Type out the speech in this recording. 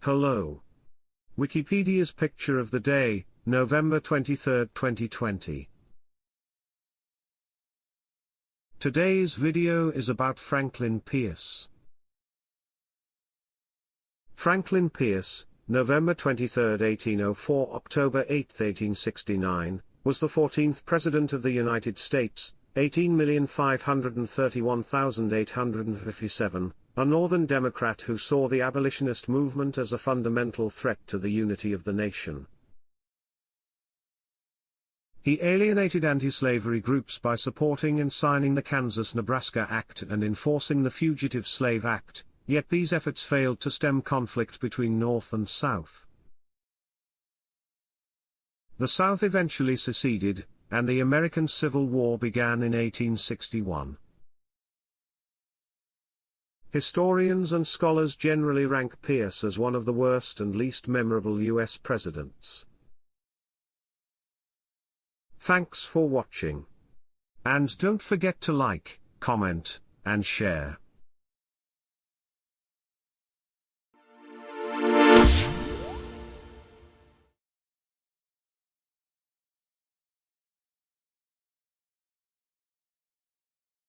Hello. Wikipedia's picture of the day, November 23, 2020. Today's video is about Franklin Pierce. Franklin Pierce, November 23, 1804 – October 8, 1869, was the 14th President of the United States, 18,531,857, a Northern Democrat who saw the abolitionist movement as a fundamental threat to the unity of the nation. He alienated anti-slavery groups by supporting and signing the Kansas-Nebraska Act and enforcing the Fugitive Slave Act, yet these efforts failed to stem conflict between North and South. The South eventually seceded, and the American Civil War began in 1861. Historians and scholars generally rank Pierce as one of the worst and least memorable U.S. presidents. Thanks for watching. And don't forget to like, comment, and share.